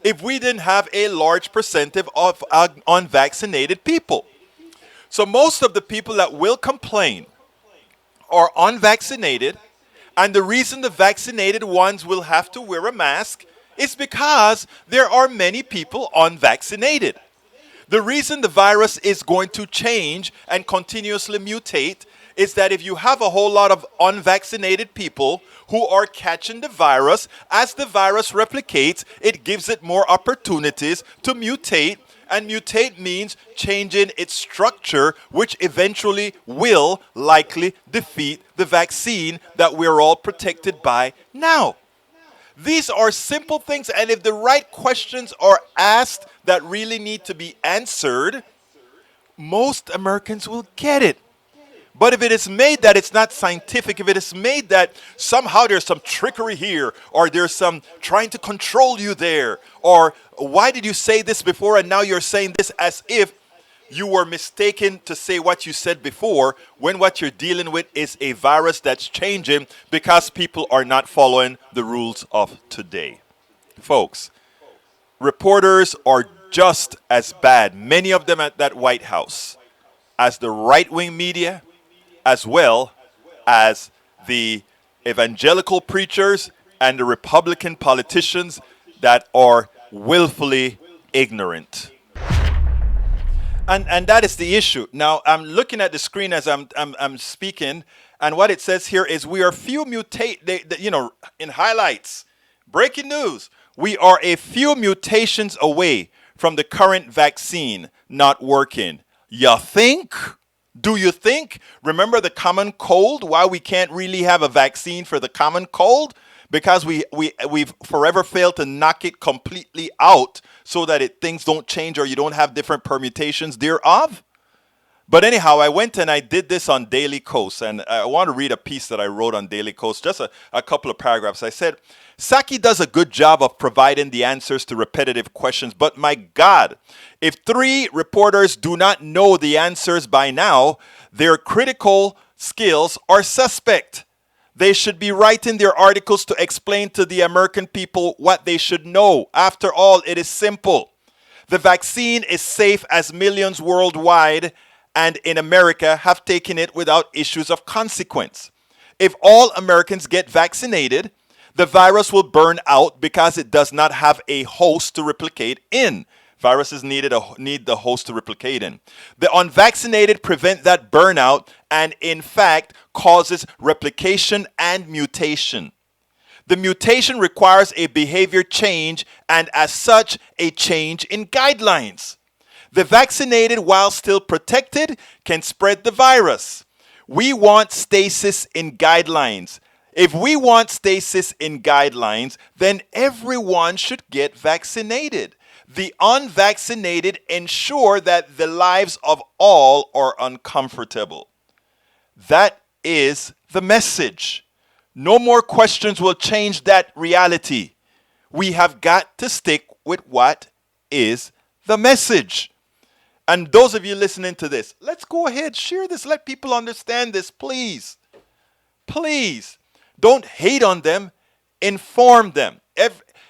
if we didn't have a large percentage of unvaccinated people. So most of the people that will complain are unvaccinated, and the reason the vaccinated ones will have to wear a mask is because there are many people unvaccinated. The reason the virus is going to change and continuously mutate is that if you have a whole lot of unvaccinated people who are catching the virus, as the virus replicates, it gives it more opportunities to mutate. And mutate means changing its structure, which eventually will likely defeat the vaccine that we're all protected by now. These are simple things, and if the right questions are asked that really need to be answered, most Americans will get it. But if it is made that it's not scientific, if it is made that somehow there's some trickery here, or there's some trying to control you there, or why did you say this before and now you're saying this, as if you were mistaken to say what you said before, when what you're dealing with is a virus that's changing because people are not following the rules of today. Folks, reporters are just as bad, many of them at that White House, as the right-wing media, as well as the evangelical preachers and the Republican politicians that are willfully ignorant. And that is the issue. Now I'm looking at the screen as I'm speaking, and what it says here is we are few in highlights, breaking news. We are a few mutations away from the current vaccine not working. You think? Do you think? Remember the common cold? Why we can't really have a vaccine for the common cold? Because we've forever failed to knock it completely out so that things don't change or you don't have different permutations thereof. But anyhow, I went and I did this on Daily Kos, and I want to read a piece that I wrote on Daily Kos, just a couple of paragraphs. I said, Psaki does a good job of providing the answers to repetitive questions, but my God, if 3 reporters do not know the answers by now, their critical skills are suspect. They should be writing their articles to explain to the American people what they should know. After all, it is simple. The vaccine is safe as millions worldwide and in America have taken it without issues of consequence. If all Americans get vaccinated, the virus will burn out because it does not have a host to replicate in. Viruses need the host to replicate in. The unvaccinated prevent that burnout and in fact causes replication and mutation. The mutation requires a behavior change and as such a change in guidelines. The vaccinated, while still protected, can spread the virus. We want stasis in guidelines. If we want stasis in guidelines, then everyone should get vaccinated. The unvaccinated ensure that the lives of all are uncomfortable. That is the message. No more questions will change that reality. We have got to stick with what is the message. And those of you listening to this, let's go ahead, share this, let people understand this, please. Please. Don't hate on them, inform them.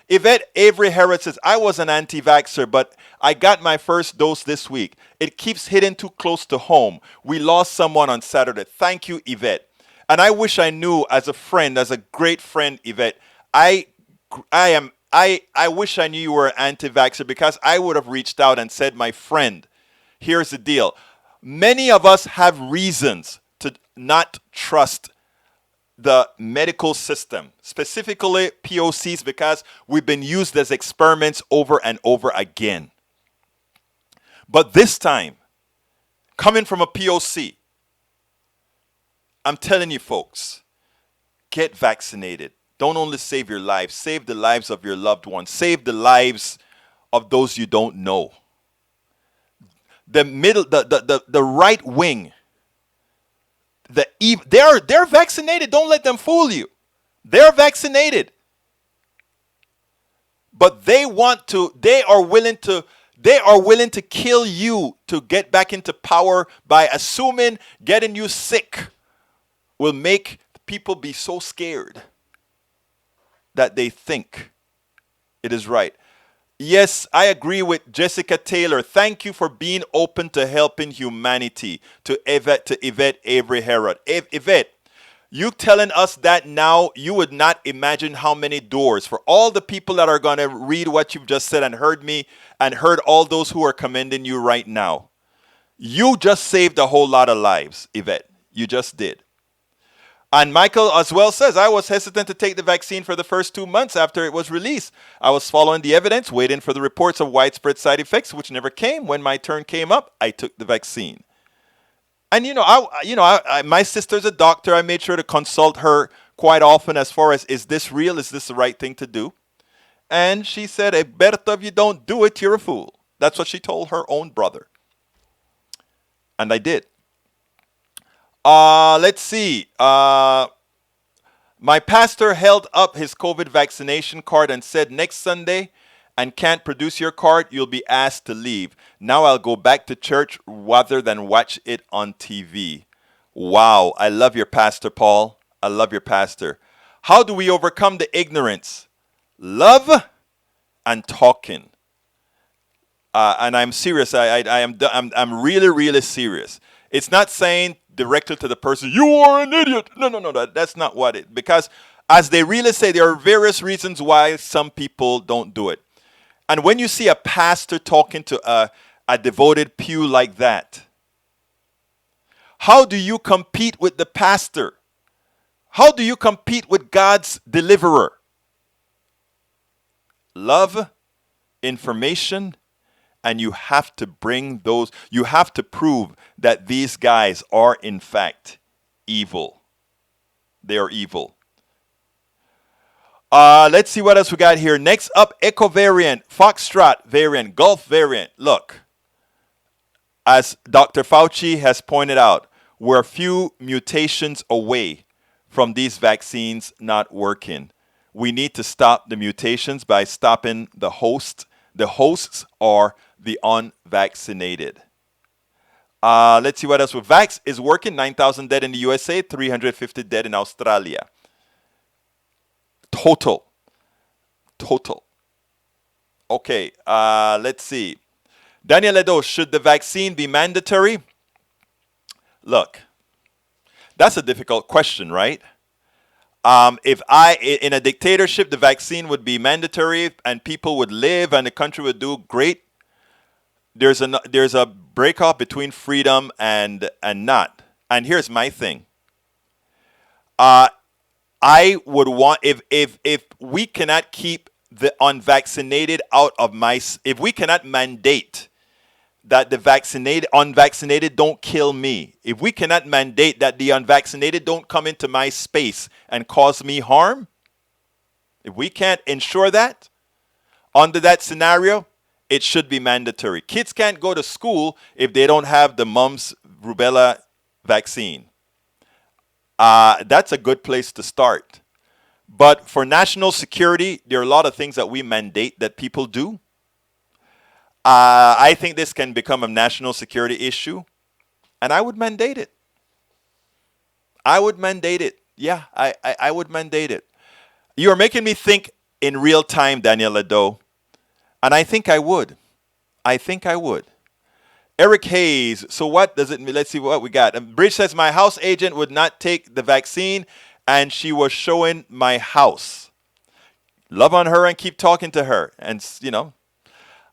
Yvette Avery Herod says, I was an anti-vaxxer, but I got my first dose this week. It keeps hitting too close to home. We lost someone on Saturday. Thank you, Yvette. And I wish I knew as a friend, as a great friend, Yvette, I wish I knew you were an anti-vaxxer because I would have reached out and said, my friend, here's the deal. Many of us have reasons to not trust the medical system, specifically POCs, because we've been used as experiments over and over again. But this time, coming from a POC, I'm telling you folks, get vaccinated. Don't only save your life, save the lives of your loved ones, save the lives of those you don't know. The right wing, they're vaccinated. Don't let them fool you. They're vaccinated. But they are willing to kill you to get back into power by assuming getting you sick will make people be so scared that they think it is right. Yes, I agree with Jessica Taylor. Thank you for being open to helping humanity. To Yvette Avery Herod. Yvette, you telling us that now, you would not imagine how many doors for all the people that are going to read what you've just said and heard me and heard all those who are commending you right now. You just saved a whole lot of lives, Yvette. You just did. And Michael as well says, I was hesitant to take the vaccine for the first 2 months after it was released. I was following the evidence, waiting for the reports of widespread side effects, which never came. When my turn came up, I took the vaccine. And my sister's a doctor. I made sure to consult her quite often as far as, is this real? Is this the right thing to do? And she said, Berta, if you don't do it, you're a fool. That's what she told her own brother. And I did. Let's see. My pastor held up his COVID vaccination card and said, next Sunday and can't produce your card, you'll be asked to leave. Now I'll go back to church rather than watch it on TV. Wow. I love your pastor, Paul. I love your pastor. How do we overcome the ignorance? Love and talking. And I'm serious. I'm really, really serious. It's not saying directly to the person, you are an idiot. No, that's not what it, because as they really say, there are various reasons why some people don't do it. And when you see a pastor talking to a devoted pew like that? How do you compete with the pastor? How do you compete with God's deliverer? Love, information, and you have to bring those, you have to prove that these guys are in fact evil. They are evil. Let's see what else we got here. Next up, Echo variant, Foxtrot variant, Gulf variant. Look, as Dr. Fauci has pointed out, we're a few mutations away from these vaccines not working. We need to stop the mutations by stopping the host. The hosts are the unvaccinated. Let's see what else. Vax is working. 9,000 dead in the USA, 350 dead in Australia. Total. Okay, let's see. Daniel Edo, should the vaccine be mandatory? Look, that's a difficult question, right? If in a dictatorship, the vaccine would be mandatory and people would live and the country would do great. There's a breakoff between freedom and not. And here's my thing. I would want, if we cannot keep the unvaccinated out of if we cannot mandate that the unvaccinated don't kill me, if we cannot mandate that the unvaccinated don't come into my space and cause me harm, if we can't ensure that, under that scenario, it should be mandatory. Kids can't go to school if they don't have the mumps rubella vaccine. That's a good place to start. But for national security, there are a lot of things that we mandate that people do. I think this can become a national security issue, and I would mandate it. Yeah, I would mandate it. You are making me think in real time, Daniel Ledo, and I think I would. Eric Hayes, so what does it mean? Let's see what we got. Bridge says, my house agent would not take the vaccine, and she was showing my house. Love on her and keep talking to her. And,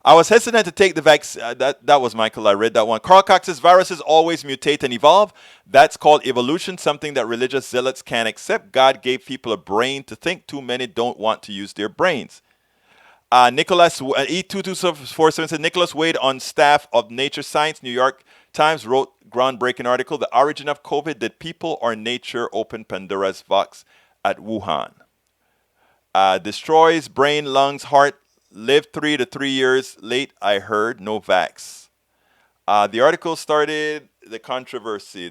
I was hesitant to take the vaccine. That was Michael. I read that one. Carl Cox says, viruses always mutate and evolve. That's called evolution, something that religious zealots can't accept. God gave people a brain to think. Too many don't want to use their brains. Nicholas E2247 said, Nicholas Wade on staff of Nature Science, New York Times, wrote groundbreaking article, The Origin of COVID, Did People or Nature Open Pandora's Box at Wuhan? Destroys brain, lungs, heart, lived 3 to 3 years late, I heard, no vax. The article started the controversy.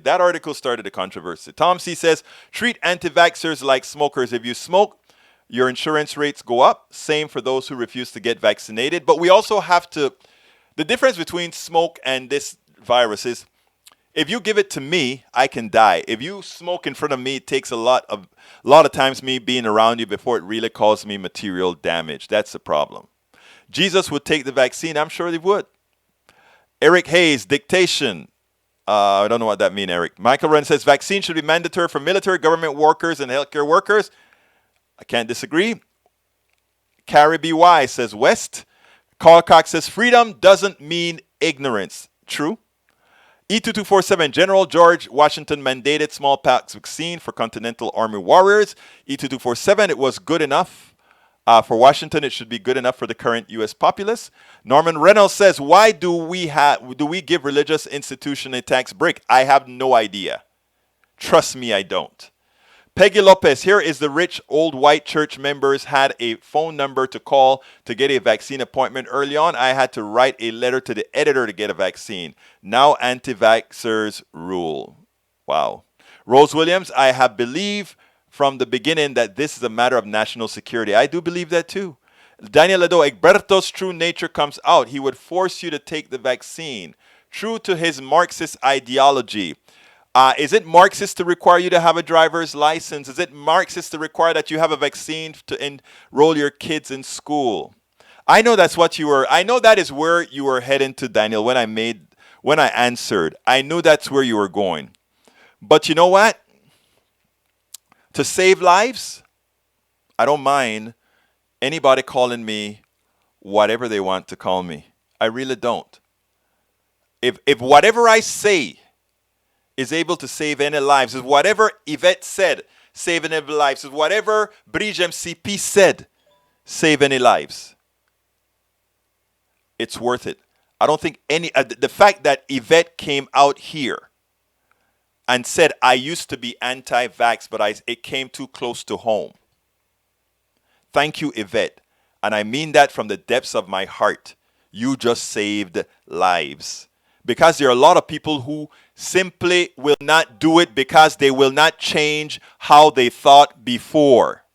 Tom C says, treat anti-vaxxers like smokers. If you smoke, your insurance rates go up. Same for those who refuse to get vaccinated. But we also have to, the difference between smoke and this virus is, if you give it to me, I can die. If you smoke in front of me, it takes a lot of times me being around you before it really causes me material damage. That's the problem. Jesus would take the vaccine. I'm sure he would. Eric Hayes, dictation. I don't know what that means, Eric. Michael Wren says, vaccine should be mandatory for military, government workers, and healthcare workers. I can't disagree. Carrie B.Y. says, West. Carl Cox says, freedom doesn't mean ignorance. True. E2247, General George Washington mandated smallpox vaccine for Continental Army warriors. E2247, it was good enough. For Washington, it should be good enough for the current U.S. populace. Norman Reynolds says, why do we give religious institution a tax break? I have no idea. Trust me, I don't. Peggy Lopez, here is the rich old white church members had a phone number to call to get a vaccine appointment. Early on, I had to write a letter to the editor to get a vaccine. Now anti-vaxxers rule. Wow. Rose Williams, I have believed from the beginning that this is a matter of national security. I do believe that too. Daniel Ledo, Egberto's true nature comes out. He would force you to take the vaccine. True to his Marxist ideology. Is it Marxist to require you to have a driver's license? Is it Marxist to require that you have a vaccine to enroll your kids in school? I know that's what you were. I know that is where you were heading to, Daniel, when I answered. I knew that's where you were going. But you know what? To save lives, I don't mind anybody calling me whatever they want to call me. I really don't. If whatever I say is able to save any lives, if whatever Yvette said save any lives, if whatever Bridge MCP said save any lives, it's worth it. I don't think any the fact that Yvette came out here and said I used to be anti-vax, but it came too close to home. Thank you, Yvette. And I mean that from the depths of my heart. You just saved lives. Because there are a lot of people who simply will not do it because they will not change how they thought before.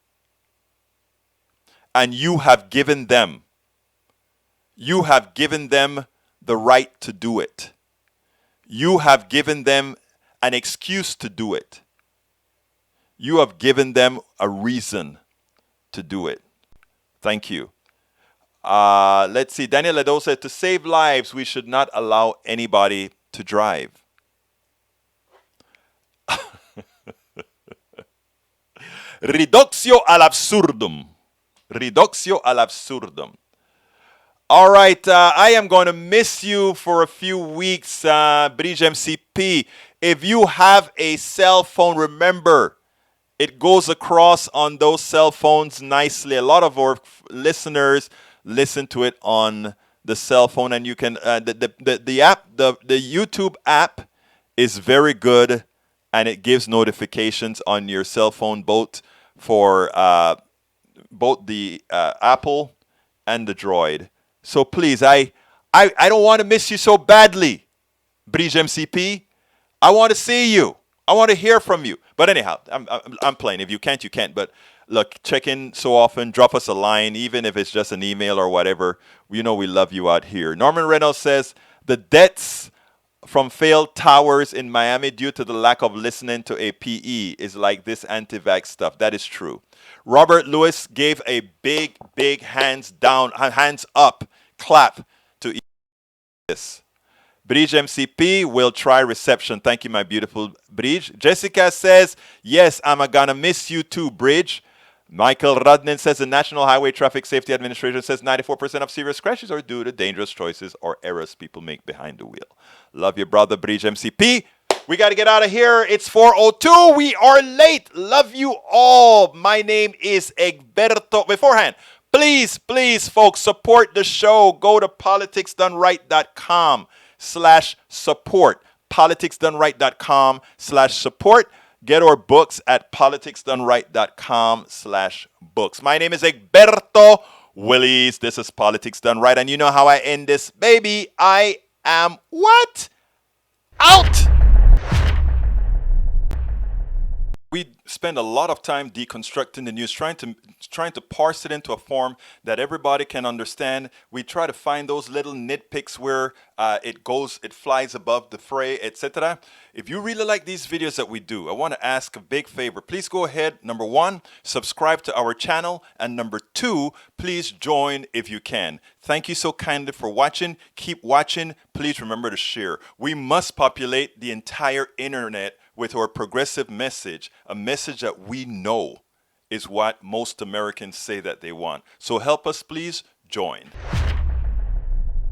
And you have given them the right to do it. You have given them an excuse to do it. You have given them a reason to do it. Thank you. Let's see. Daniel Ledo said, to save lives, we should not allow anybody to drive. Reductio al absurdum. Reductio al absurdum. All right. I am going to miss you for a few weeks, Bridge MCP. If you have a cell phone, remember, it goes across on those cell phones nicely. A lot of our listeners listen to it on the cell phone, and you can the app, the YouTube app is very good, and it gives notifications on your cell phone, both for both the Apple and the Droid. So please, I don't want to miss you so badly, Bridge MCP. I want to see you. I want to hear from you. But anyhow, I'm playing. If you can't, you can't. But look, check in so often. Drop us a line, even if it's just an email or whatever. You know we love you out here. Norman Reynolds says, the deaths from failed towers in Miami due to the lack of listening to a PE is like this anti-vax stuff. That is true. Robert Lewis gave a big, big hands up clap to this. Bridge MCP will try reception. Thank you, my beautiful Bridge. Jessica says, yes, I'm gonna miss you too, Bridge. Michael Rudnin says, the National Highway Traffic Safety Administration says 94% of serious crashes are due to dangerous choices or errors people make behind the wheel. Love your brother, Bridge MCP. We got to get out of here. It's 4:02. We are late. Love you all. My name is Egberto. Beforehand, please, folks, support the show. Go to politicsdoneright.com/support. politicsdoneright.com/support. Get our books at politicsdoneright.com/books. My name is Egberto Willies. This is Politics Done Right. And you know how I end this, baby. I am what? Out! We spend a lot of time deconstructing the news, trying to parse it into a form that everybody can understand. We try to find those little nitpicks where it flies above the fray, etc. If you really like these videos that we do, I want to ask a big favor. Please go ahead, number one, subscribe to our channel, and number two, please join if you can. Thank you so kindly for watching. Keep watching. Please remember to share. We must populate the entire internet with our progressive message, a message that we know is what most Americans say that they want. So help us, please join.